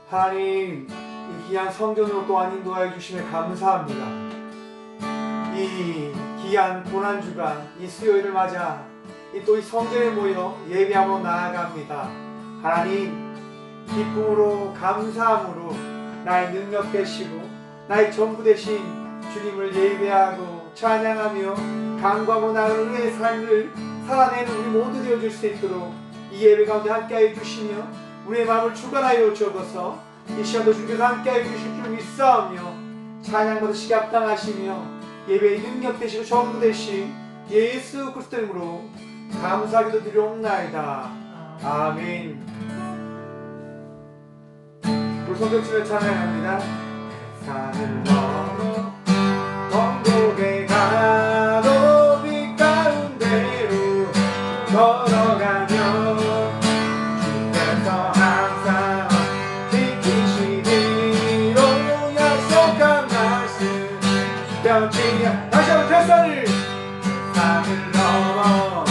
하나님, 이 귀한 성전으로 또한 인도하여 주심에 감사합니다. 이 귀한 고난주간, 이 수요일을 맞아 또 이 성전에 모여 예배하러 나아갑니다. 하나님, 기쁨으로 감사함으로 나의 능력 되시고 나의 전부 되신 주님을 예배하고 찬양하며 강구하고 나아가는 우리의 삶을 살아내는 우리 모두 되어줄 수 있도록 이 예배 가운데 함께하여 주시며 우리의 마음을 주관하여 주옵소서. 이 시간도 주께서 함께하여 주실 줄 믿사오며 찬양 받으시기 합당하시며 예배의 능력 되시고 전부 되신 예수 그리스도 이름으로 감사하기도 드리옵나이다. 아멘. 우리 손뼉치며 찬양합니다. 산을 넘어 천국에 가도 빛 가운데로 걸어가며 주께서 항상 지키시기로 약속한 말씀 변치 다시 한번 태산을 넘어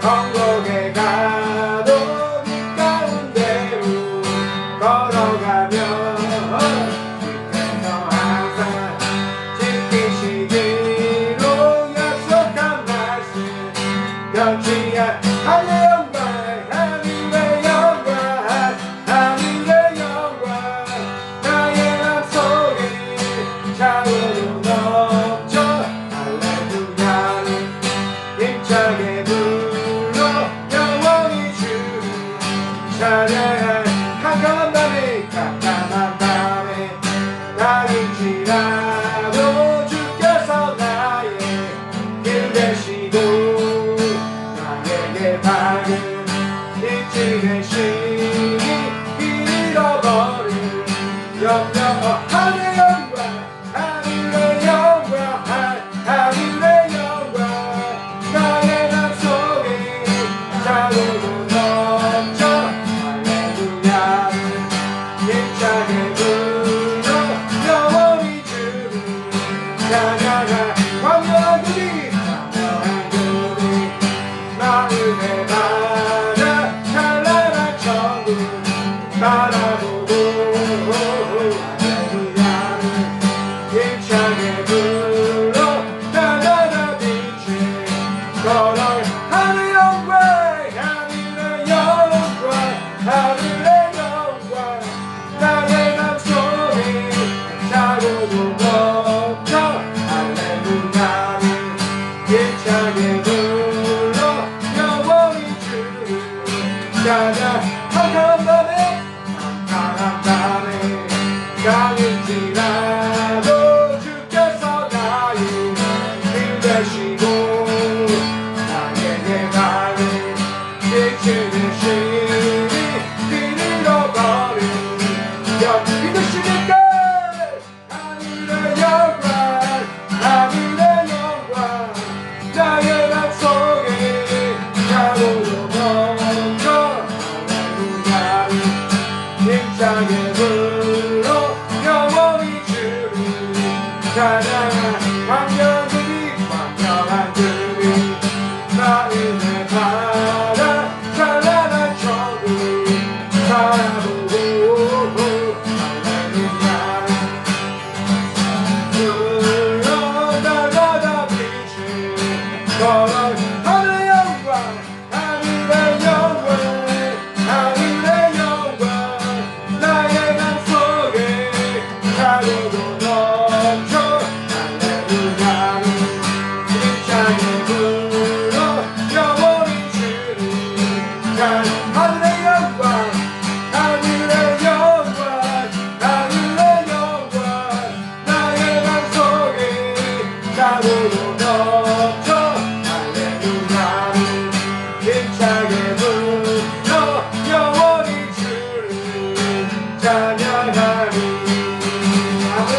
천국에 가도 빛 가운데로 걸어가며 주께서 항상 지키시기로 약속한 말씀 변치 하늘의 영광 하늘의 영광 하늘의 영광 나의 맘속에 차고로 넘쳐 할렐루야를 힘차게 불러 영원히 주를 찬양할 캄캄한 밤에 낮일지라도 주께서 나의 길 되시고 나에게 밝은 빛이 되시니 길 잃어버린 영영 하늘의 영광 하늘의 영광 하늘의 영광 나의 맘속에 차고로 넘쳐 할렐루야를 힘차게 불러 영원히 주를 찬양할 광명한 그리 마음의 바다 찬란한 천국 바라보고 할렐루야를 힘차게 불러 나나나 빛을 걸어 하늘의 영광 하늘의 영광 하늘의 영광 나의 맘속에 차고도 넘쳐 할렐루야를 힘차게 불러 영원히 주를 찬양 캄캄한 밤에 강일지라도 주께서 나의 길 되시고 나에게 밝은 빛이 되시니 길 잃어버린 믿으시니까 하늘의 영광 하늘의 영광 나의 맘속에 차고로 넘쳐 할렐루야를 힘차게 불러 영원히 주를 찬양할 광명한 그리 마음의 바다 찬란한 천국 바라보고 할렐루야를 불러 나가다 빛을 걸어 하늘의 영광 하늘의 영광 하늘의 영광 나의 맘속에 차고도 넘쳐 할렐루야를 힘차게 불러 영원히 주를 하늘의 영광 하늘의 영광 하늘의 영광 나의 맘속에 차고도 넘쳐 할렐루야를 힘차게 불러 영원히 주를 찬양하리. 아멘.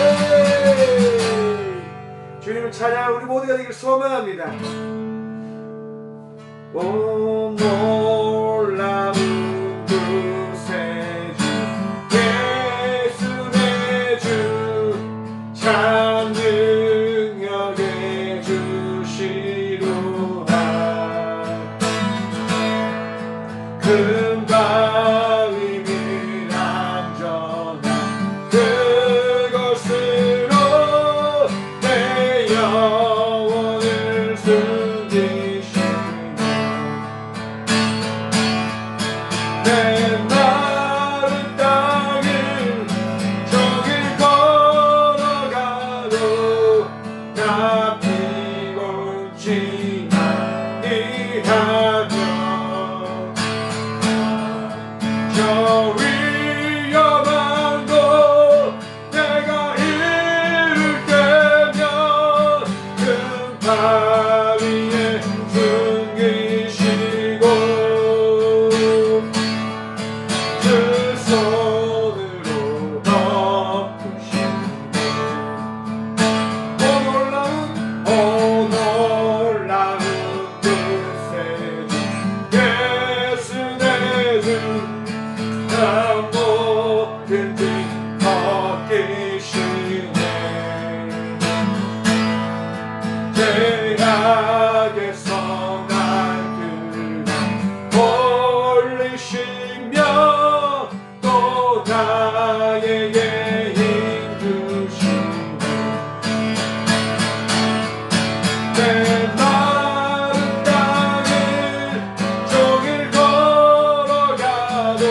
주님을 찬양하는 우리 모두가 되길 소망합니다. 오 놀라운 구세주 예수 내 주 참 능력의 주시로다. 금방 의미를 안전하게 피곤치 아니하며 저 위험한 곳 내가 이를 때면 큰 바위에 숨기시고 그 손으로 덮으시네 오 놀라운 뜻의 주 예수 내 주 나 모든 죄 벗기시네 죄악에서 날 끌어 올리시며 또 나에게 힘주시네 내 마른 땅을 종일 걸어가도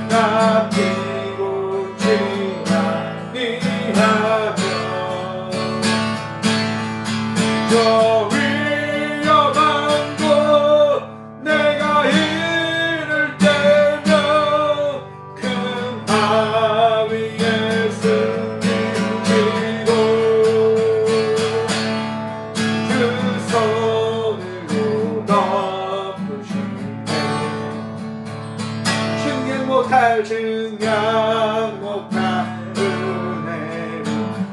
나 피곤치 아니하며 저 위험한 곳 내가 이를 때면 큰 바위에 숨기시고 그 손으로 덮으시네 증량 못할 은혜로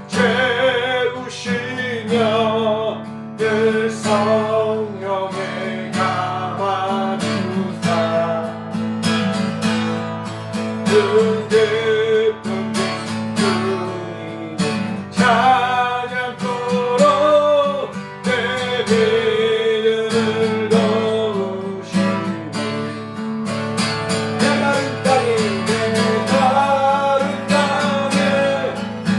채우시며 늘 성령에 감아주사 은깊은 주님을 찬양토록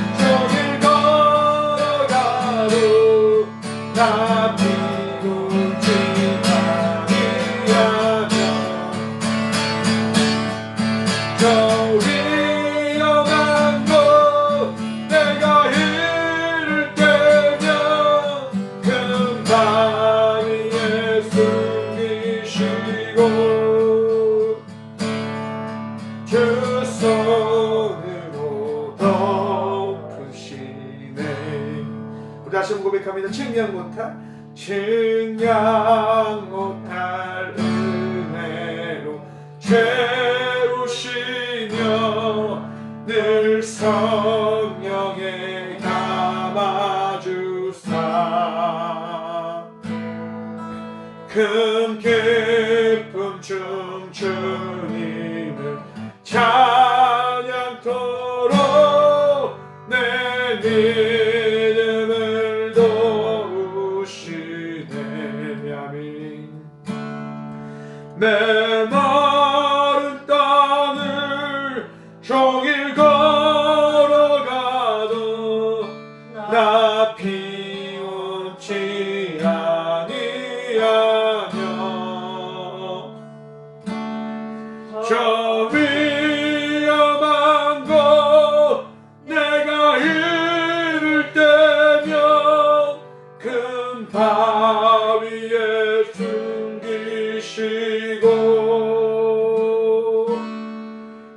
내 믿음을 넣으시네 내 마른 땅에 종일 걸어가도 나 피곤치 아니하며 저 위험한 곳 내가 이를 때면 큰 바위에 숨기시고 주 손으로 덮으시네 우리 다시 한번 고백합니다 증량 못할 은혜로 채우시며 늘 성령에 감아주사 큰 기쁨 중 주님을 찬양토록 내 믿음을 도우시네 아멘 내 마른 땅을 종일 걸어가도 나 피곤치 아니하며 저 위험한 곳 내가 이를 때면 큰 바위에 숨기시고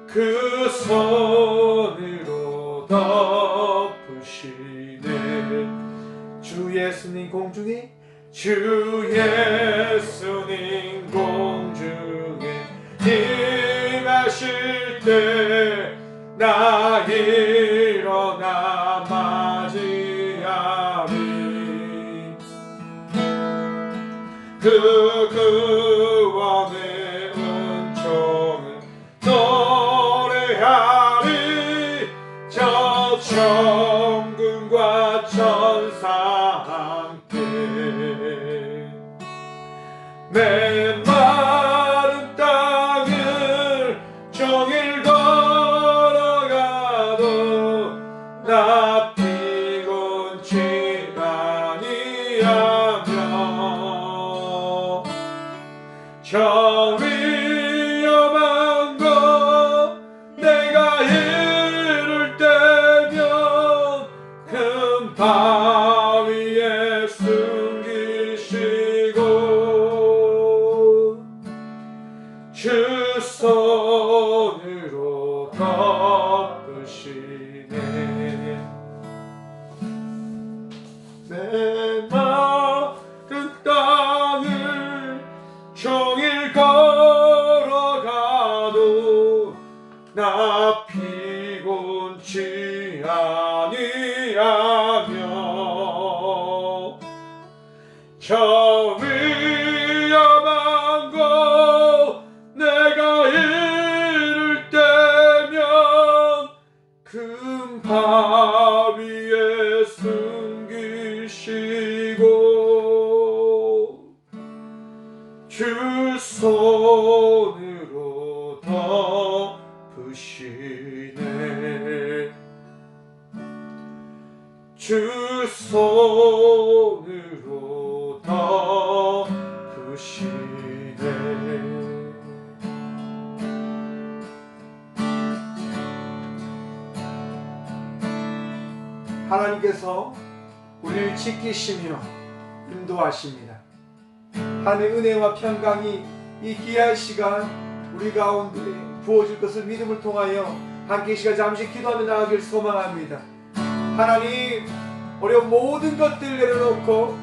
그 손으로 덮으시네 주 예수님 공중에 주 예수님 공중에 임하실 때 나 일어나 맞이하리 그 구원의 은총을 노래하리 저 천군과 천사 함께 내 마른 땅을 종일 걸어가도 나 피곤치 아니하며 저 위험한 곳 내가 이를 때면 큰 바위에 숨기 저 위험한 곳 내가 이를 때면 금 바위에 숨기시고 주 손으로 덮으시네. 주 손으로 덮으시네. 하나님께서 우리를 지키시며 인도하십니다. 하나님의 은혜와 평강이 이 귀한 시간 우리 가운데 부어질 것을 믿음을 통하여 함께 이 시간 잠시 기도하며 나가길 소망합니다. 하나님, 어려운 모든 것들 내려놓고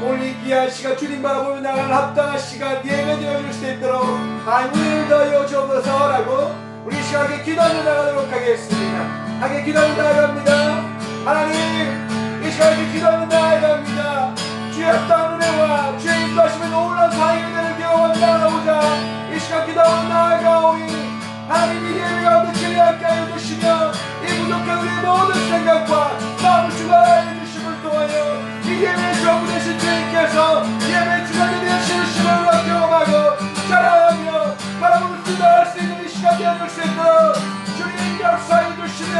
오늘 이 귀한 시간 주님 바라보며 나가는 합당한 시간 예배드려 줄 수 있도록 하나님을 더하여 주옵소서라고 우리 이 시간에 기도하며 나가도록 하겠습니다. 함께 기도하며 나아갑니다. 하나님, 이 시간에 기도하며 나아갑니다. 주의 합당한 은혜와 주의 인도하심에 놀라운 사랑의 은혜를 경험하며 나아가고자 이 시간 기도하며 나아가오니 하나님 이 예배 가운데 진리하게 하여 주시며 이 부족한 우리의 모든 생각과 마음을 주관하여 주심을 통하여 이 예배의 주관부 되신 주님께서 예배의 주관이 되시는 심을 경험하고 자랑하며 바라보는 기도할 수 있는 이 시간 되어줄 수 있도록 주님 역사해 주시며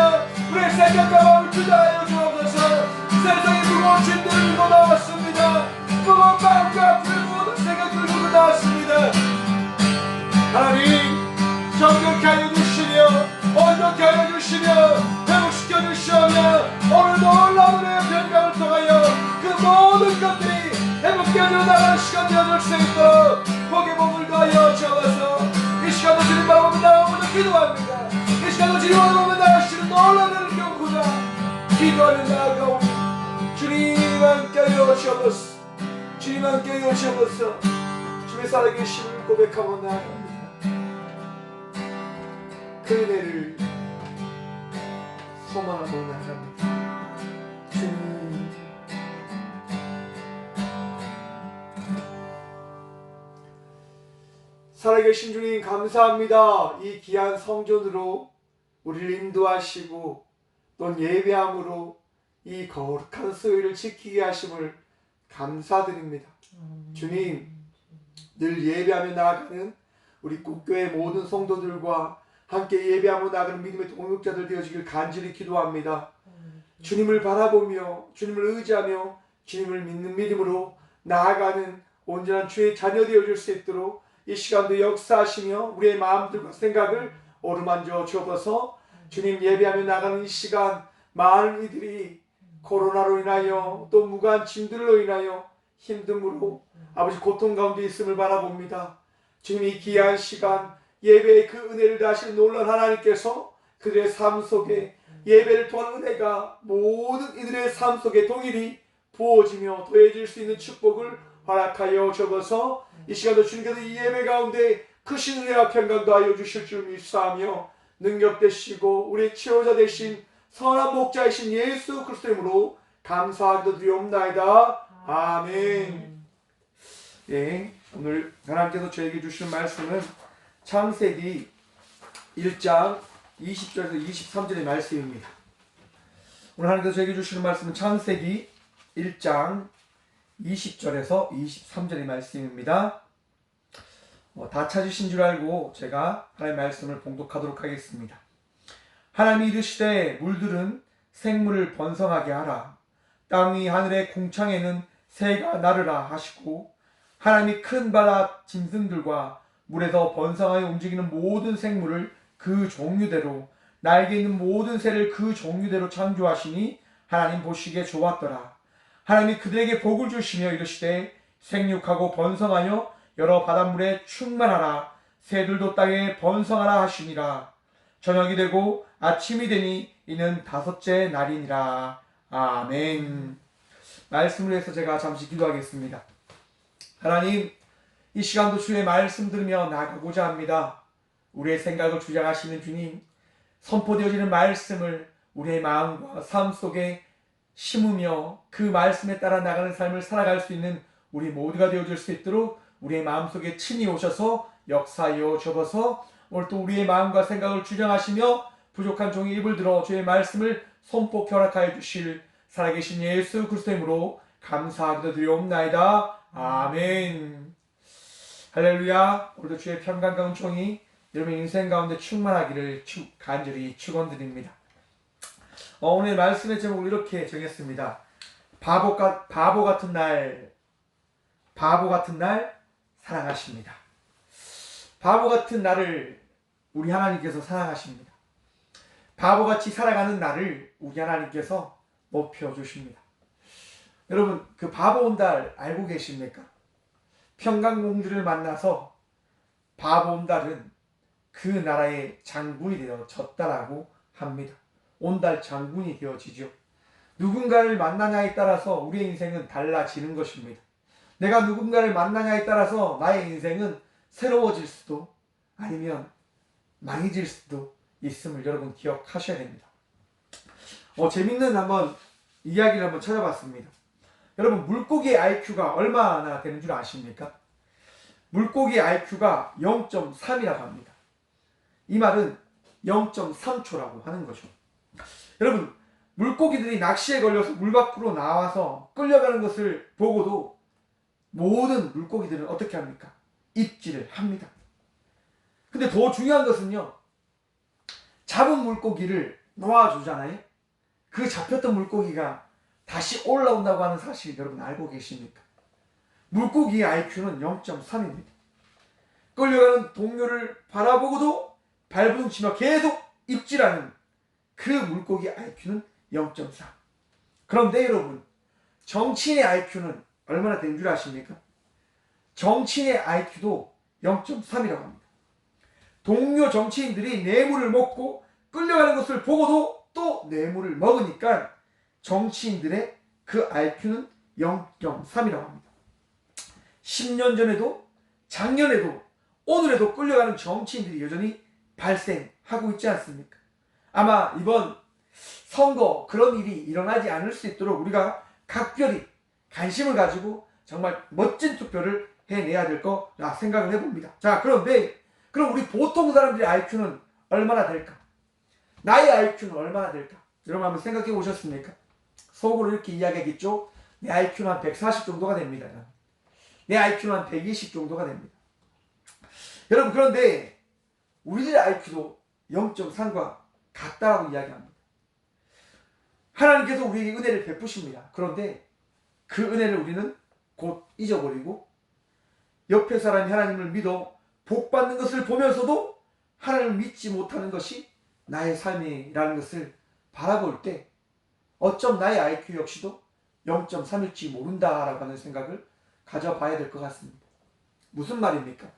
우리의 생각과 마음을 주관하여 주옵소서. 세상의 무거운 짐들을 들고 나왔습니다. 무거운 마음과 아픔의 모든 생각들을 들고 나왔습니다. 하나님, 정결케 하여 주시며 온전케 하여 주시며 회복시켜 주시오며 오늘 놀라운 은혜의 평강을 통하여 그 모든 것들이 회복되어 나가는 시간 되어줄 수 있도록 복의 몸을 더하여 주옵소서. 이 시간도 주님 바라보며 나아오며 기도합니다. 이 시간도 주님 바라보며 나아가시는 놀라운 은혜를 경고자 기도하며 나아가오니 주님 함께 하여 주옵소서. 주님 함께 하여 주옵소서. 주의 살아계심을 고백하고 나아갑니다. 그 은혜를 소망하고 나아갑니다. 주님, 살아계신 주님 감사합니다. 이 귀한 성전으로 우리를 인도하시고 또 예배함으로 이 거룩한 수요일을 지키게 하심을 감사드립니다. 주님, 늘 예배하며 나아가는 우리 국교의 모든 성도들과 함께 예배하며 나아가는 믿음의 동역자들 되어지길 간절히 기도합니다. 주님을 바라보며 주님을 의지하며 주님을 믿는 믿음으로 나아가는 온전한 주의 자녀 되어줄 수 있도록 이 시간도 역사하시며 우리의 마음들과 생각을 어루만져 주옵소서. 주님, 예배하며 나가는 이 시간 많은 이들이 코로나로 인하여 또 무거운 짐들로 인하여 힘듦으로 아버지 고통 가운데 있음을 바라봅니다. 주님, 이 귀한 시간 예배의 그 은혜를 다하시는 놀라운 하나님께서 그들의 삶 속에 예배를 통한 은혜가 모든 이들의 삶 속에 동일히 부어지며 더해질 수 있는 축복을 허락하여 주옵소서. 이 시간도 주님께서 이 예배 가운데 크신 은혜와 평강도 하여 주실 줄 믿사하며 능력 되시고 우리의 치료자 되신 선한 목자이신 예수 그리스도의 이름으로 감사하기도 드리옵나이다. 아멘. 예, 오늘 하나님께서 저에게 주신 말씀은 창세기 1장 20절에서 23절의 말씀입니다. 오늘 하나님께서 저에게 주시는 말씀은 창세기 1장 20절에서 23절의 말씀입니다. 다 찾으신 줄 알고 제가 하나님의 말씀을 봉독하도록 하겠습니다. 하나님이 이르시되 물들은 생물을 번성하게 하라. 땅 위 하늘의 공창에는 새가 나르라 하시고 하나님이 큰 바다 짐승들과 물에서 번성하여 움직이는 모든 생물을 그 종류대로 날개 있는 모든 새를 그 종류대로 창조하시니 하나님 보시기에 좋았더라. 하나님이 그들에게 복을 주시며 이르시되 생육하고 번성하여 여러 바닷물에 충만하라. 새들도 땅에 번성하라 하시니라. 저녁이 되고 아침이 되니 이는 다섯째 날이니라. 아멘. 말씀을 해서 제가 잠시 기도하겠습니다. 하나님, 이 시간도 주의 말씀 들으며 나가고자 합니다. 우리의 생각을 주장하시는 주님, 선포되어지는 말씀을 우리의 마음과 삶 속에 심으며 그 말씀에 따라 나가는 삶을 살아갈 수 있는 우리 모두가 되어줄 수 있도록 우리의 마음속에 친히 오셔서 역사하여 주셔서 오늘 또 우리의 마음과 생각을 주장하시며 부족한 종의 입을 들어 주의 말씀을 손꼽 허락하여 주실 살아계신 예수 그리스도의 이름으로 감사하기도 드리옵나이다. 아멘. 할렐루야. 오늘도 주의 평강과 은총이 여러분의 인생 가운데 충만하기를 간절히 축원드립니다. 오늘 말씀의 제목을 이렇게 정했습니다. 바보 같은 날 사랑하십니다. 바보 같은 나를 우리 하나님께서 사랑하십니다. 바보같이 살아가는 나를 우리 하나님께서 높여주십니다. 여러분, 그 바보 온 달 알고 계십니까? 평강공주를 만나서 바보 온 달은 그 나라의 장군이 되어졌다라고 합니다. 온 달 장군이 되어지죠. 누군가를 만나냐에 따라서 우리의 인생은 달라지는 것입니다. 내가 누군가를 만나냐에 따라서 나의 인생은 새로워질 수도 아니면 망해질 수도 있음을 여러분 기억하셔야 됩니다. 재밌는 이야기를 한번 찾아봤습니다. 여러분, 물고기의 IQ가 얼마나 되는 줄 아십니까? 물고기의 IQ가 0.3이라고 합니다. 이 말은 0.3초라고 하는 거죠. 여러분, 물고기들이 낚시에 걸려서 물 밖으로 나와서 끌려가는 것을 보고도 모든 물고기들은 어떻게 합니까? 입질을 합니다. 근데 더 중요한 것은요, 잡은 물고기를 놓아주잖아요. 그 잡혔던 물고기가 다시 올라온다고 하는 사실 여러분 알고 계십니까? 물고기의 IQ는 0.3입니다. 끌려가는 동료를 바라보고도 발부둥치며 계속 입질하는 그 물고기의 IQ는 0.4. 그런데 여러분, 정치인의 IQ는 얼마나 된 줄 아십니까? 정치인의 IQ도 0.3이라고 합니다. 동료 정치인들이 뇌물을 먹고 끌려가는 것을 보고도 또 뇌물을 먹으니까 정치인들의 그 IQ는 0.3이라고 합니다. 10년 전에도 작년에도 오늘에도 끌려가는 정치인들이 여전히 발생하고 있지 않습니까? 아마 이번 선거 그런 일이 일어나지 않을 수 있도록 우리가 각별히 관심을 가지고 정말 멋진 투표를 해내야 될 거라 생각을 해봅니다. 자, 그런데 그럼 우리 보통 사람들의 IQ는 얼마나 될까? 나의 IQ는 얼마나 될까? 여러분 한번 생각해 보셨습니까? 속으로 이렇게 이야기하겠죠? 내 IQ는 한 140 정도가 됩니다. 내 IQ는 한 120 정도가 됩니다. 여러분, 그런데 우리들의 IQ도 0.3과 같다라고 이야기합니다. 하나님께서 우리에게 은혜를 베푸십니다. 그런데 그 은혜를 우리는 곧 잊어버리고 옆에 사람이 하나님을 믿어 복 받는 것을 보면서도 하나님을 믿지 못하는 것이 나의 삶이라는 것을 바라볼 때 어쩜 나의 IQ 역시도 0.3일지 모른다라고 하는 생각을 가져봐야 될 것 같습니다. 무슨 말입니까?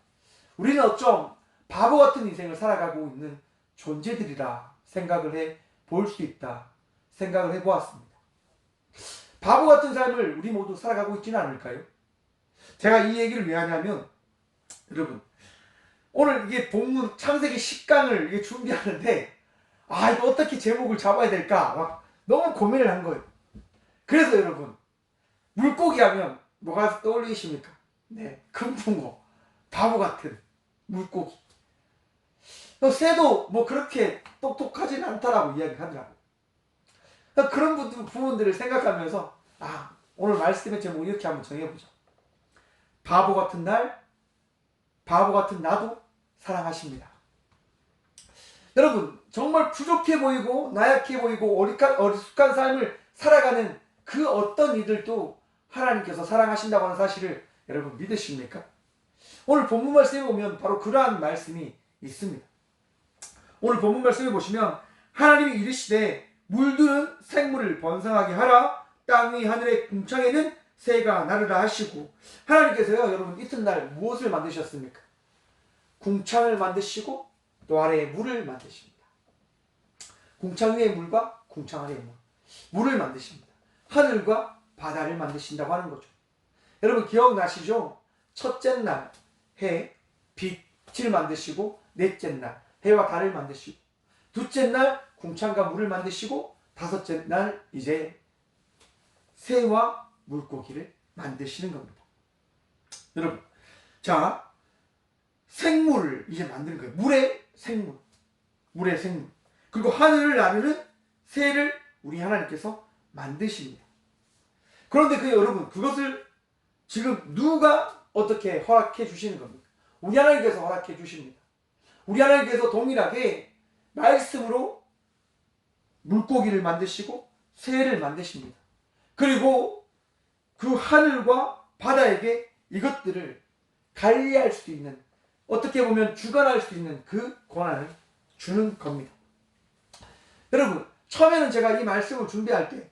우리는 어쩜 바보 같은 인생을 살아가고 있는 존재들이라 생각을 해 볼 수 있다 생각을 해보았습니다. 바보 같은 삶을 우리 모두 살아가고 있지는 않을까요? 제가 이 얘기를 왜 하냐면, 여러분, 오늘 이게 본문 창세기 10강을 이게 준비하는데 이거 어떻게 제목을 잡아야 될까 막 너무 고민을 한 거예요. 그래서 여러분, 물고기 하면 뭐가 떠올리십니까? 네, 금붕어, 바보 같은 물고기. 새도 뭐 그렇게 똑똑하지는 않다라고 이야기하더라고요. 그런 부분들을 생각하면서 오늘 말씀의 제목을 이렇게 한번 정해보자. 바보 같은 날, 바보 같은 나도 사랑하십니다. 여러분, 정말 부족해 보이고 나약해 보이고 어리숙한 삶을 살아가는 그 어떤 이들도 하나님께서 사랑하신다고 하는 사실을 여러분 믿으십니까? 오늘 본문 말씀에 보면 바로 그러한 말씀이 있습니다. 오늘 본문 말씀에 보시면 하나님이 이르시되 물드는 생물을 번성하게 하라, 땅 위 하늘의 궁창에는 새가 나르라 하시고, 하나님께서요 여러분 이튿날 무엇을 만드셨습니까? 궁창을 만드시고 또 아래에 물을 만드십니다. 궁창 위의 물과 궁창 아래의 물을 만드십니다. 하늘과 바다를 만드신다고 하는 거죠. 여러분 기억나시죠? 첫째 날 해, 빛을 만드시고, 넷째 날 해와 달을 만드시고, 둘째 날 궁창과 물을 만드시고, 다섯째 날 이제 새와 물고기를 만드시는 겁니다. 여러분, 자, 생물을 이제 만드는 거예요. 물의 생물. 물의 생물. 그리고 하늘을 나르는 새를 우리 하나님께서 만드십니다. 그런데 여러분, 그것을 지금 누가 어떻게 허락해 주시는 겁니까? 우리 하나님께서 허락해 주십니다. 우리 하나님께서 동일하게 말씀으로 물고기를 만드시고 새를 만드십니다. 그리고 그 하늘과 바다에게 이것들을 관리할 수 있는, 어떻게 보면 주관할 수 있는 그 권한을 주는 겁니다. 여러분, 처음에는 제가 이 말씀을 준비할 때,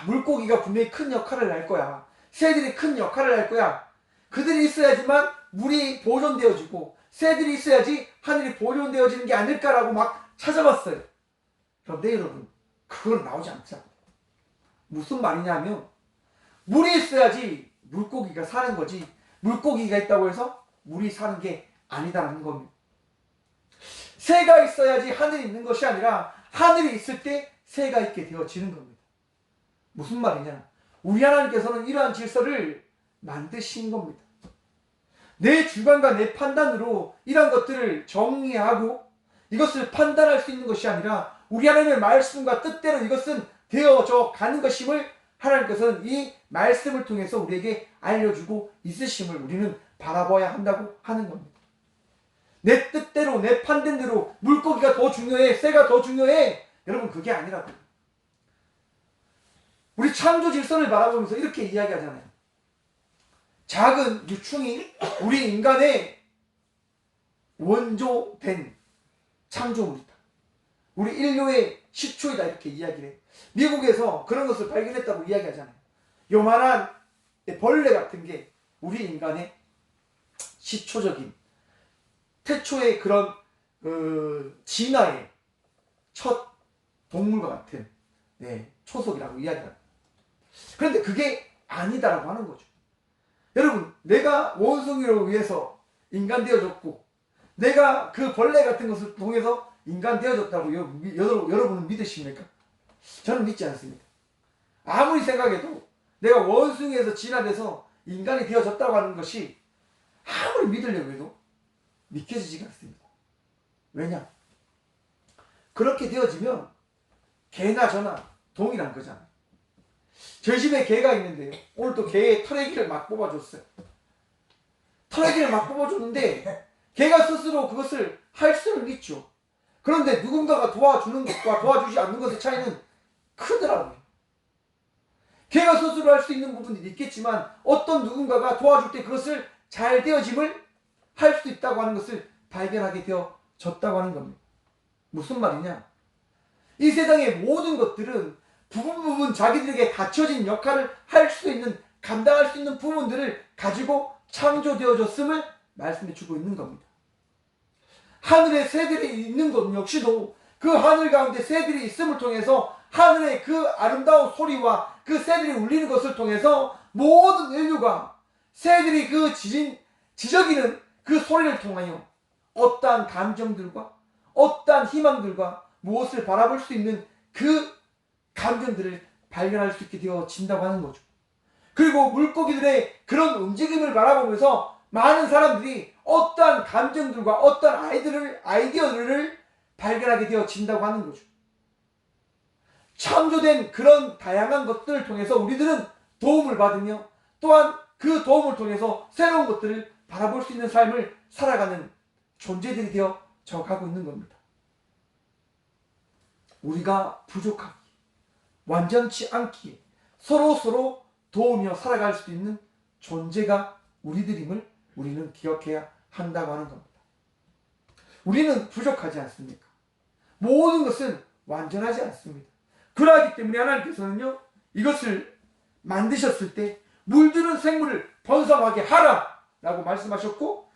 물고기가 분명히 큰 역할을 할 거야. 새들이 큰 역할을 할 거야. 그들이 있어야지만 물이 보존되어지고 새들이 있어야지 하늘이 보존되어지는 게 아닐까라고 막 찾아봤어요. 그런데 여러분, 그건 나오지 않죠. 무슨 말이냐면, 물이 있어야지 물고기가 사는 거지, 물고기가 있다고 해서 물이 사는 게 아니다라는 겁니다. 새가 있어야지 하늘이 있는 것이 아니라 하늘이 있을 때 새가 있게 되어지는 겁니다. 무슨 말이냐? 우리 하나님께서는 이러한 질서를 만드신 겁니다. 내 주관과 내 판단으로 이러한 것들을 정리하고 이것을 판단할 수 있는 것이 아니라 우리 하나님의 말씀과 뜻대로 이것은 되어져 가는 것임을 하나님께서는 이 말씀을 통해서 우리에게 알려주고 있으심을 우리는 바라봐야 한다고 하는 겁니다. 내 뜻대로, 내 판단대로 물고기가 더 중요해, 새가 더 중요해, 여러분, 그게 아니라고. 우리 창조 질서를 바라보면서 이렇게 이야기하잖아요. 작은 유충이 우리 인간의 원조된 창조물이다. 우리 인류의 시초이다, 이렇게 이야기를 해요. 미국에서 그런 것을 발견했다고 이야기하잖아요. 요만한 벌레 같은 게 우리 인간의 시초적인 태초의 그런 진화의 첫 동물과 같은 초석이라고 이야기합니다. 그런데 그게 아니다라고 하는 거죠. 여러분, 내가 원숭이로 의해서 인간 되어졌고 내가 그 벌레 같은 것을 통해서 인간 되어졌다고 여러분은 믿으십니까? 저는 믿지 않습니다. 아무리 생각해도 내가 원숭이에서 진화돼서 인간이 되어졌다고 하는 것이 아무리 믿으려고 해도 믿겨지지가 않습니다. 왜냐? 그렇게 되어지면 개나 저나 동일한 거잖아요. 저희 집에 개가 있는데요, 오늘 또 개의 털애기를 막 뽑아줬어요. 털애기를 막 뽑아줬는데 개가 스스로 그것을 할 수는 있죠. 그런데 누군가가 도와주는 것과 도와주지 않는 것의 차이는 크더라고요. 개가 스스로 할 수 있는 부분이 있겠지만 어떤 누군가가 도와줄 때 그것을 잘 되어짐을 할 수 있다고 하는 것을 발견하게 되어졌다고 하는 겁니다. 무슨 말이냐? 이 세상의 모든 것들은 부분 자기들에게 갖춰진 역할을 할 수 있는, 감당할 수 있는 부분들을 가지고 창조되어졌음을 말씀해 주고 있는 겁니다. 하늘에 새들이 있는 것 역시도 그 하늘 가운데 새들이 있음을 통해서 하늘의 그 아름다운 소리와 그 새들이 울리는 것을 통해서 모든 인류가 새들이 그 지저귀는 그 소리를 통하여 어떠한 감정들과 어떠한 희망들과 무엇을 바라볼 수 있는 그 감정들을 발견할 수 있게 되어진다고 하는 거죠. 그리고 물고기들의 그런 움직임을 바라보면서 많은 사람들이 어떠한 감정들과 어떠한 아이디어들을 발견하게 되어진다고 하는 거죠. 창조된 그런 다양한 것들을 통해서 우리들은 도움을 받으며 또한 그 도움을 통해서 새로운 것들을 바라볼 수 있는 삶을 살아가는 존재들이 되어져 가고 있는 겁니다. 우리가 부족하기에, 완전치 않기에 서로 도우며 살아갈 수 있는 존재가 우리들임을 우리는 기억해야 한다고 하는 겁니다. 우리는 부족하지 않습니까? 모든 것은 완전하지 않습니다. 그러하기 때문에 하나님께서는요, 이것을 만드셨을 때 물드는 생물을 번성하게 하라 라고 말씀하셨고,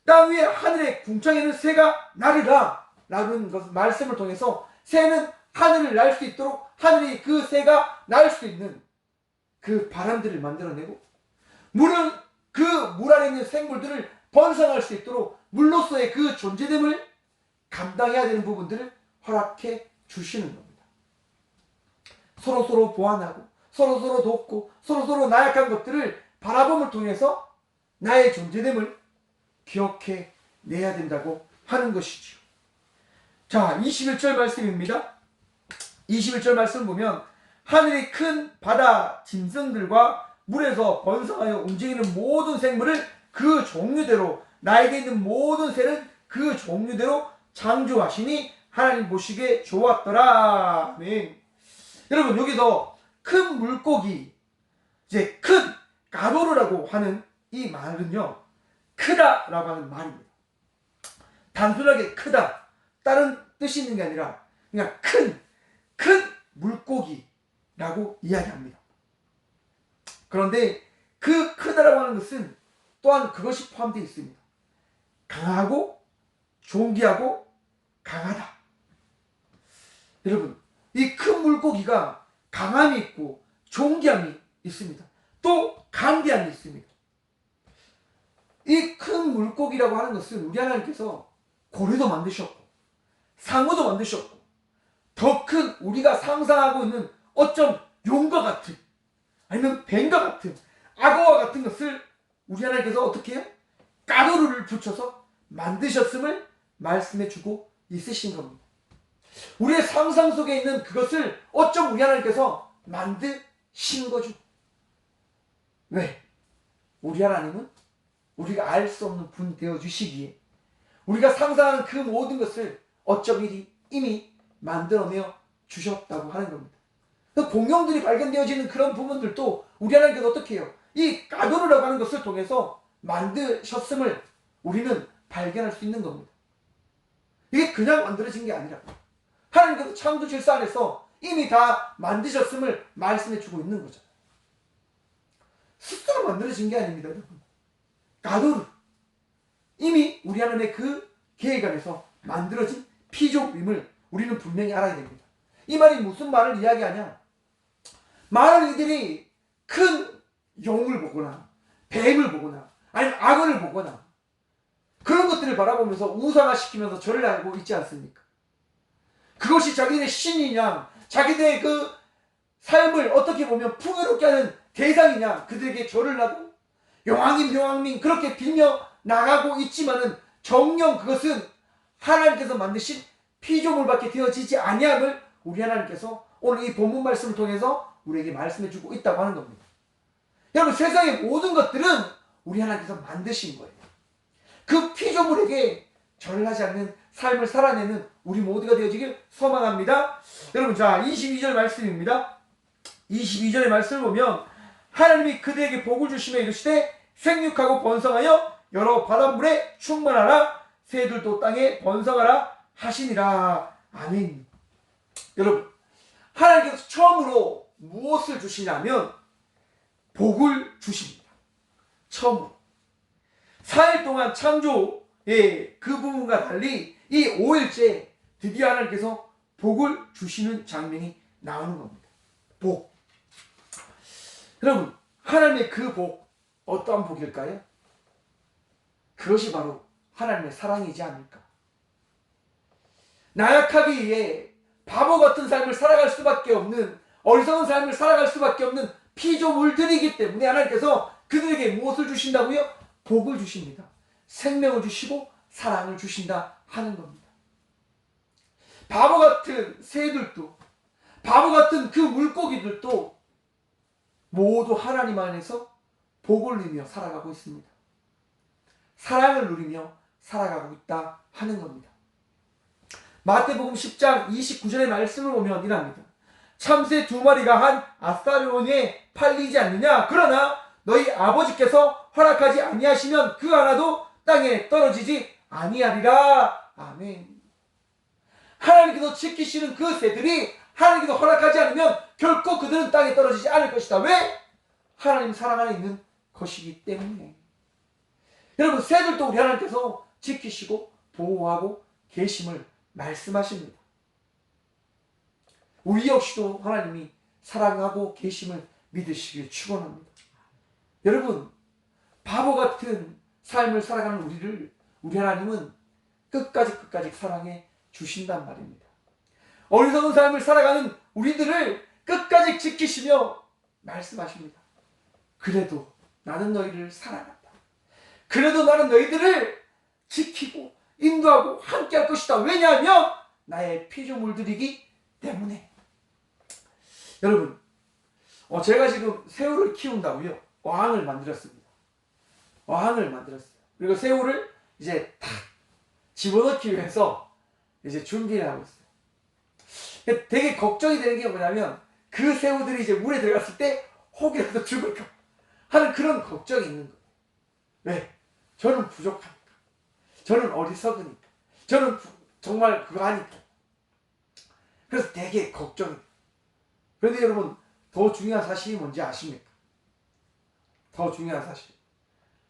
땅 위에 하늘의 궁창에는 새가 나르라 라는 말씀을 통해서 새는 하늘을 날 수 있도록 하늘이 그 새가 날 수 있는 그 바람들을 만들어내고, 물은 그 물 안에 있는 생물들을 번성할 수 있도록 물로서의 그 존재됨을 감당해야 되는 부분들을 허락해 주시는 겁니다. 서로 보완하고 서로 돕고 서로 나약한 것들을 바라봄을 통해서 나의 존재됨을 기억해 내야 된다고 하는 것이죠. 자, 21절 말씀입니다. 21절 말씀 보면 하늘이 큰 바다 짐승들과 물에서 번성하여 움직이는 모든 생물을 그 종류대로, 나에게 있는 모든 새는 그 종류대로 창조하시니 하나님 보시기에 좋았더라. 아멘. 여러분, 여기서 큰 물고기, 이제 큰 가도르라고 하는 이 말은요, 크다라고 하는 말입니다. 단순하게 크다, 다른 뜻이 있는 게 아니라 그냥 큰 물고기라고 이야기합니다. 그런데 그 크다라고 하는 것은 또한 그것이 포함되어 있습니다. 강하고 존귀하고 강하다. 여러분, 이 큰 물고기가 강함이 있고 존귀함이 있습니다. 또 강대함이 있습니다. 이 큰 물고기라고 하는 것은 우리 하나님께서 고래도 만드셨고 상어도 만드셨고 더 큰 우리가 상상하고 있는 어쩜 용과 같은 아니면 뱀과 같은 악어와 같은 것을 우리 하나님께서 어떻게 해요? 가루를 붙여서 만드셨음을 말씀해주고 있으신 겁니다. 우리의 상상 속에 있는 그것을 어쩜 우리 하나님께서 만드신 거죠. 왜? 우리 하나님은 우리가 알 수 없는 분 되어 주시기에 우리가 상상하는 그 모든 것을 어쩜 이미 만들어내어 주셨다고 하는 겁니다. 그 공룡들이 발견되어지는 그런 부분들도 우리 하나님께서 어떻게 해요? 이 가도르라고 하는 것을 통해서 만드셨음을 우리는 발견할 수 있는 겁니다. 이게 그냥 만들어진 게 아니라 하나님께서 창조 질서 안에서 이미 다 만드셨음을 말씀해 주고 있는 거잖아요. 스스로 만들어진 게 아닙니다, 여러분. 가도르, 이미 우리 하나님의 그 계획 안에서 만들어진 피조물임을 우리는 분명히 알아야 됩니다. 이 말이 무슨 말을 이야기하냐? 많은 이들이 큰 용을 보거나 뱀을 보거나 아니면 악어를 보거나 그런 것들을 바라보면서 우상화시키면서 절을 하고 있지 않습니까? 그것이 자기들의 신이냐, 자기들의 그 삶을 어떻게 보면 풍요롭게 하는 대상이냐, 그들에게 절을 하고 용왕님 그렇게 빌며 나가고 있지만은 정녕 그것은 하나님께서 만드신 피조물밖에 되어지지 아니함을 우리 하나님께서 오늘 이 본문 말씀을 통해서 우리에게 말씀해주고 있다고 하는 겁니다. 여러분, 세상의 모든 것들은 우리 하나님께서 만드신 거예요. 그 피조물에게 절을 하지 않는 삶을 살아내는 우리 모두가 되어지길 소망합니다. 여러분, 자, 22절 말씀입니다. 22절의 말씀을 보면 하나님이 그들에게 복을 주시며 이르시되 생육하고 번성하여 여러 바닷물에 충만하라, 새들도 땅에 번성하라 하시니라. 아멘. 여러분, 하나님께서 처음으로 무엇을 주시냐면 복을 주십니다. 처음으로 4일 동안 창조의 그 부분과 달리 이 5일째 드디어 하나님께서 복을 주시는 장면이 나오는 겁니다. 복. 여러분, 하나님의 그 복, 어떠한 복일까요? 그것이 바로 하나님의 사랑이지 않을까? 나약하기 위해 바보 같은 삶을 살아갈 수밖에 없는, 어리석은 삶을 살아갈 수밖에 없는 피조물들이기 때문에 하나님께서 그들에게 무엇을 주신다고요? 복을 주십니다. 생명을 주시고 사랑을 주신다 하는 겁니다. 바보 같은 새들도, 바보 같은 그 물고기들도 모두 하나님 안에서 복을 누리며 살아가고 있습니다. 사랑을 누리며 살아가고 있다 하는 겁니다. 마태복음 10장 29절의 말씀을 보면 이랍니다. 참새 2마리가 한 아사르온에 팔리지 않느냐? 그러나 너희 아버지께서 허락하지 아니하시면 그 하나도 땅에 떨어지지 아니하리라. 아멘. 하나님께서 지키시는 그 새들이 하나님께서 허락하지 않으면 결코 그들은 땅에 떨어지지 않을 것이다. 왜? 하나님 사랑 안에 있는 것이기 때문에. 여러분, 새들도 우리 하나님께서 지키시고 보호하고 계심을 말씀하십니다. 우리 역시도 하나님이 사랑하고 계심을 믿으시길 축원합니다. 여러분, 바보 같은 삶을 살아가는 우리를 우리 하나님은 끝까지 사랑해 주신단 말입니다. 어리석은 삶을 살아가는 우리들을 끝까지 지키시며 말씀하십니다. 그래도 나는 너희를 사랑한다. 그래도 나는 너희들을 지키고 인도하고 함께 할 것이다. 왜냐하면 나의 피조물들이기 때문에. 여러분, 제가 지금 새우를 키운다고요. 어항을 만들었습니다. 어항을 만들었어요. 그리고 새우를 이제 탁 집어넣기 위해서 이제 준비를 하고 있어요. 되게 걱정이 되는 게 뭐냐면 그 새우들이 이제 물에 들어갔을 때 혹이라도 죽을까 하는 그런 걱정이 있는 거예요. 왜? 저는 부족하니까. 저는 어리석으니까. 저는 정말 그거 하니까. 그래서 되게 걱정이 돼요. 그런데 여러분, 더 중요한 사실이 뭔지 아십니까? 더 중요한 사실.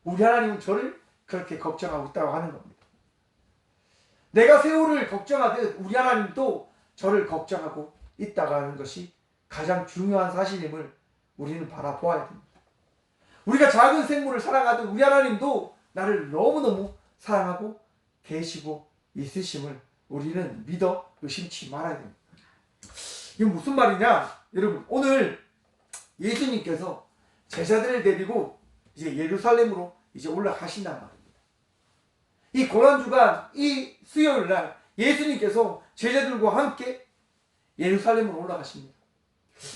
우리 하나님은 저를 그렇게 걱정하고 있다고 하는 겁니다. 내가 새우를 걱정하듯 우리 하나님도 저를 걱정하고 있다고 하는 것이 가장 중요한 사실임을 우리는 바라보아야 됩니다. 우리가 작은 생물을 사랑하듯 우리 하나님도 나를 너무너무 사랑하고 계시고 있으심을 우리는 믿어 의심치 말아야 됩니다. 이게 무슨 말이냐? 여러분, 오늘 예수님께서 제자들을 데리고 이제 예루살렘으로 이제 올라가신단 말입니다. 이 고난주간, 이 수요일 날 예수님께서 제자들과 함께 예루살렘으로 올라가십니다.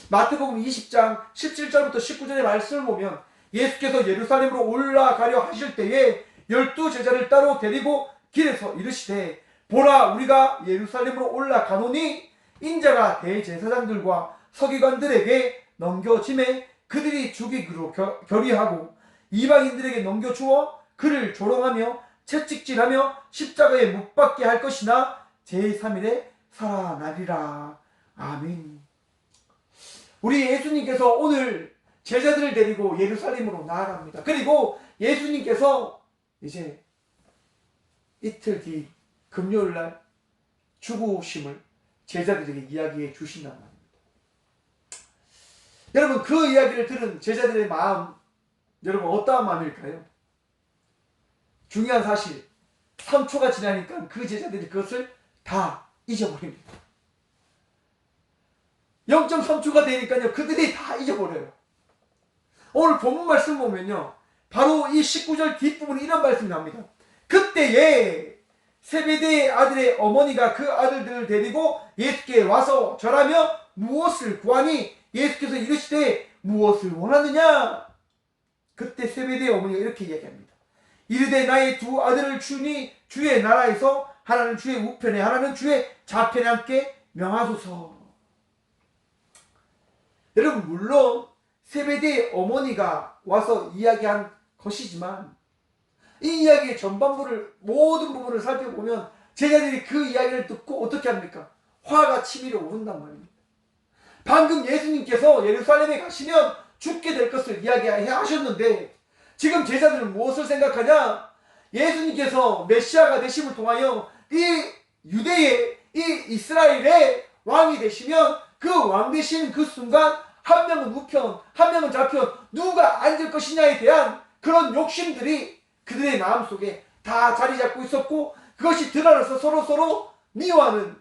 마태복음 20장 17절부터 19절의 말씀을 보면 예수께서 예루살렘으로 올라가려 하실 때에 12제자를 따로 데리고 길에서 이르시되 보라, 우리가 예루살렘으로 올라가노니 인자가 대제사장들과 서기관들에게 넘겨짐에 그들이 죽이기로 결의하고 이방인들에게 넘겨주어 그를 조롱하며 채찍질하며 십자가에 못 박게 할 것이나 제3일에 살아나리라. 아멘. 우리 예수님께서 오늘 제자들을 데리고 예루살렘으로 나아갑니다. 그리고 예수님께서 이제 이틀 뒤 금요일날 죽으심을 제자들에게 이야기해 주신단 말입니다. 여러분, 그 이야기를 들은 제자들의 마음, 여러분 어떠한 마음일까요? 중요한 사실, 3초가 지나니까 그 제자들이 그것을 다 잊어버립니다. 0.3초가 되니까요, 그들이 다 잊어버려요. 오늘 본문 말씀 보면요, 바로 이 19절 뒷부분에 이런 말씀이 나옵니다. 그때에 세베대의 아들의 어머니가 그 아들들을 데리고 예수께 와서 절하며 무엇을 구하니 예수께서 이르시되 무엇을 원하느냐? 그때 세베대의 어머니가 이렇게 이야기합니다. 이르되 나의 두 아들을 주니 주의 나라에서 하나는 주의 우편에 하나는 주의 좌편에 함께 명하소서. 여러분, 물론 세베대의 어머니가 와서 이야기한 것이지만 이 이야기의 전반부를, 모든 부분을 살펴보면 제자들이 그 이야기를 듣고 어떻게 합니까? 화가 치밀어 오른단 말입니다. 방금 예수님께서 예루살렘에 가시면 죽게 될 것을 이야기하셨는데 지금 제자들은 무엇을 생각하냐? 예수님께서 메시아가 되심을 통하여 이 유대의, 이 이스라엘의 왕이 되시면 그 왕 되시는 그 순간 한 명은 우편, 한 명은 좌편, 누가 앉을 것이냐에 대한 그런 욕심들이 그들의 마음속에 다 자리 잡고 있었고 그것이 드러나서 서로 미워하는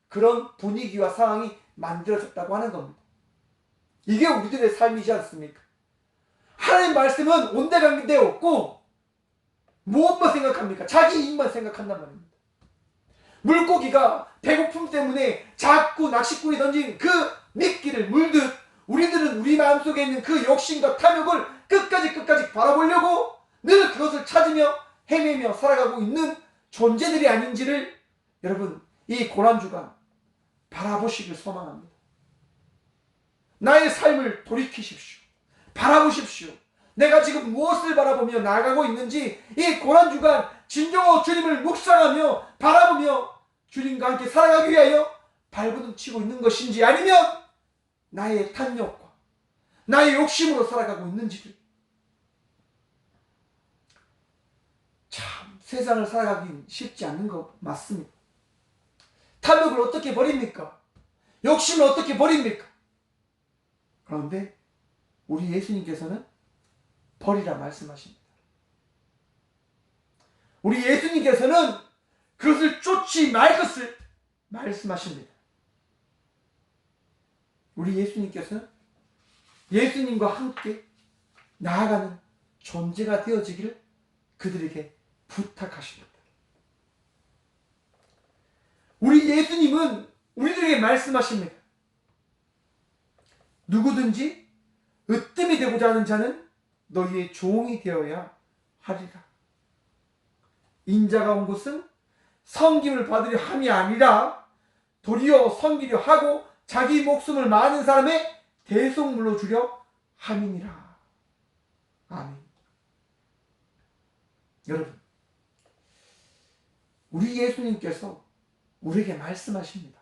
그런 분위기와 상황이 만들어졌다고 하는 겁니다. 이게 우리들의 삶이지 않습니까? 하나님 말씀은 온데간데 없고 무엇만 생각합니까? 자기 이익만 생각한단 말입니다. 물고기가 배고픔 때문에 자꾸 낚싯줄이 던진 그 미끼를 물듯 우리들은 우리 마음속에 있는 그 욕심과 탐욕을 끝까지 바라보려고 늘 그것을 찾으며 헤매며 살아가고 있는 존재들이 아닌지를 여러분, 이 고난주간 바라보시길 소망합니다. 나의 삶을 돌이키십시오. 바라보십시오. 내가 지금 무엇을 바라보며 나아가고 있는지 이 고난주간 진정으로 주님을 묵상하며 바라보며 주님과 함께 살아가기 위하여 발버둥 치고 있는 것인지 아니면 나의 탐욕과 나의 욕심으로 살아가고 있는지를. 참 세상을 살아가기 쉽지 않는 것 맞습니다. 탐욕을 어떻게 버립니까? 욕심을 어떻게 버립니까? 그런데 우리 예수님께서는 버리라 말씀하십니다. 우리 예수님께서는 그것을 쫓지 말 것을 말씀하십니다. 우리 예수님께서는 예수님과 함께 나아가는 존재가 되어지기를 그들에게 부탁하십니다. 우리 예수님은 우리들에게 말씀하십니다. 누구든지 으뜸이 되고자 하는 자는 너희의 종이 되어야 하리라. 인자가 온 것은 섬김을 받으려 함이 아니라 도리어 섬기려 하고 자기 목숨을 많은 사람의 대속물로 주려 함이니라. 아멘. 여러분, 우리 예수님께서 우리에게 말씀하십니다.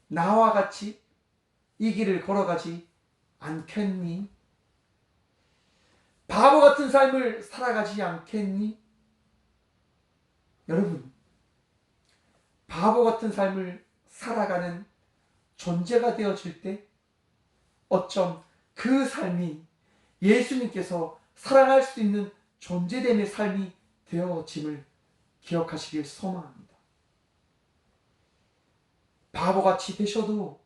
나와 같이 이 길을 걸어가지 않겠니? 바보 같은 삶을 살아가지 않겠니? 여러분, 바보 같은 삶을 살아가는 존재가 되어질 때 어쩜 그 삶이 예수님께서 사랑할 수 있는 존재됨의 삶이 되어짐을 기억하시길 소망합니다. 바보같이 되셔도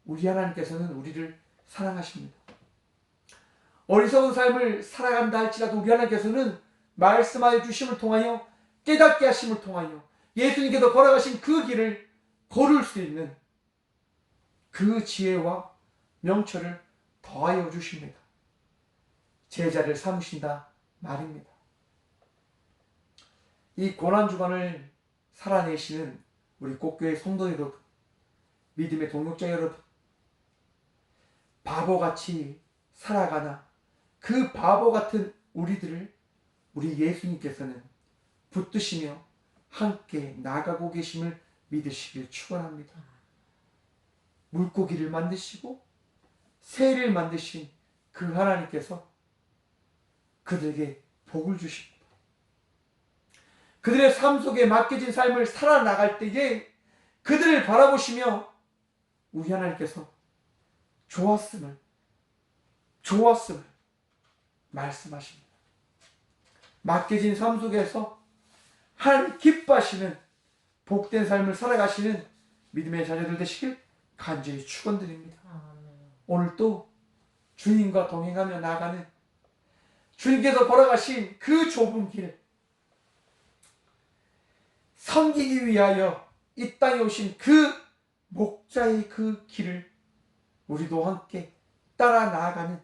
우리 하나님께서는 우리를 사랑하십니다. 어리석은 삶을 살아간다 할지라도 우리 하나님께서는 말씀하여 주심을 통하여 깨닫게 하심을 통하여 예수님께서 걸어가신 그 길을 걸을 수 있는 그 지혜와 명철을 더하여 주십니다. 제자를 삼으신다 말입니다. 이 고난주간을 살아내시는 우리 꽃교회 성도 여러분, 믿음의 동역자 여러분, 바보같이 살아가나 그 바보 같은 우리들을 우리 예수님께서는 붙드시며 함께 나가고 계심을 믿으시길 축원합니다. 물고기를 만드시고 새를 만드신 그 하나님께서 그들에게 복을 주십니다. 그들의 삶 속에 맡겨진 삶을 살아나갈 때에 그들을 바라보시며 우리 하나님께서 좋았음을 말씀하십니다. 맡겨진 삶 속에서 하나님 기뻐하시는 복된 삶을 살아가시는 믿음의 자녀들 되시길 간절히 축원드립니다. 오늘 또 주님과 동행하며 나아가는 주님께서 걸어가신 그 좁은 길, 섬기기 위하여 이 땅에 오신 그 목자의 그 길을 우리도 함께 따라 나아가는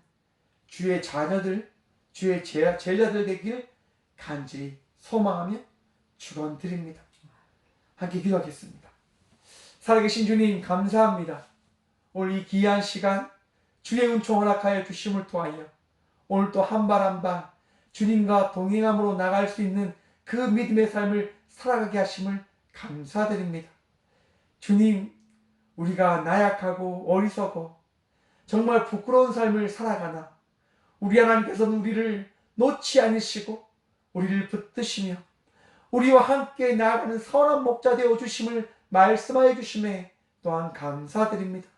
주의 자녀들, 주의 제자들 되기를 간절히 소망하며 축원드립니다. 함께 기도하겠습니다. 살아계신 주님 감사합니다. 오늘 이 귀한 시간 주의 은총 허락하여 주심을 통하여 오늘 또 한 발 한 발 주님과 동행함으로 나갈 수 있는 그 믿음의 삶을 살아가게 하심을 감사드립니다. 주님, 우리가 나약하고 어리석어 정말 부끄러운 삶을 살아가나 우리 하나님께서는 우리를 놓지 않으시고 우리를 붙드시며 우리와 함께 나아가는 선한 목자 되어 주심을 말씀하여 주심에 또한 감사드립니다.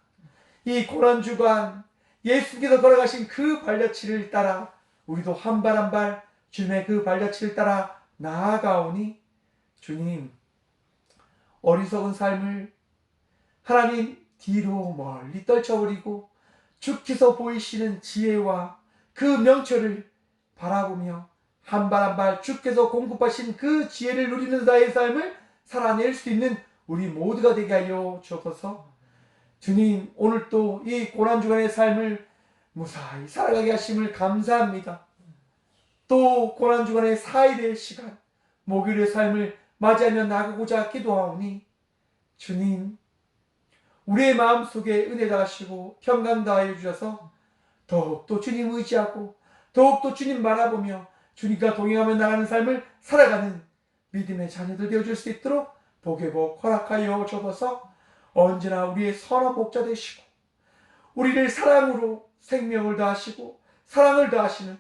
이 고난주간 예수님께서 걸어가신 그 발자취를 따라 우리도 한 발 한 발 주님의 그 발자취를 따라 나아가오니 주님, 어리석은 삶을 하나님 뒤로 멀리 떨쳐버리고 주께서 보이시는 지혜와 그 명철을 바라보며 한 발 한 발 주께서 공급하신 그 지혜를 누리는 자의 삶을 살아낼 수 있는 우리 모두가 되게 하여 주옵소서. 주님, 오늘 또 이 고난주간의 삶을 무사히 살아가게 하심을 감사합니다. 또 고난주간의 4일의 시간, 목요일의 삶을 맞이하며 나가고자 기도하오니 주님, 우리의 마음속에 은혜 다하시고 평강 다하여 주셔서 더욱더 주님 의지하고 더욱더 주님 바라보며 주님과 동행하며 나가는 삶을 살아가는 믿음의 자녀들 되어줄 수 있도록 복의 복 허락하여 주옵소서. 언제나 우리의 선한 목자 되시고 우리를 사랑으로 생명을 다하시고 사랑을 다하시는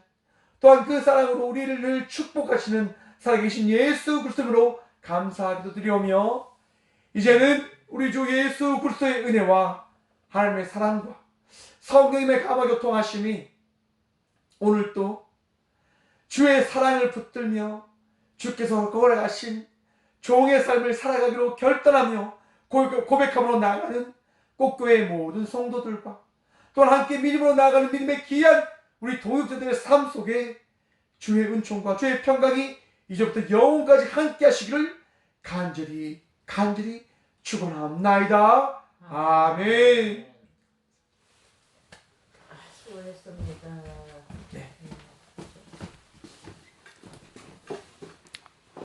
또한 그 사랑으로 우리를 늘 축복하시는 살아계신 예수 그리스도로 감사하기도 드리오며 이제는 우리 주 예수 그리스도의 은혜와 하나님의 사랑과 성령님의 감화교통하심이 오늘 또 주의 사랑을 붙들며 주께서 걸어가신 종의 삶을 살아가기로 결단하며 고백함으로 나아가는 꽃교회의 모든 성도들과 또한 함께 믿음으로 나아가는 믿음의 귀한 우리 동역자들의 삶 속에 주의 은총과 주의 평강이 이제부터 영원까지 함께 하시기를 간절히 축원합나이다. 아멘. 수고했습니다.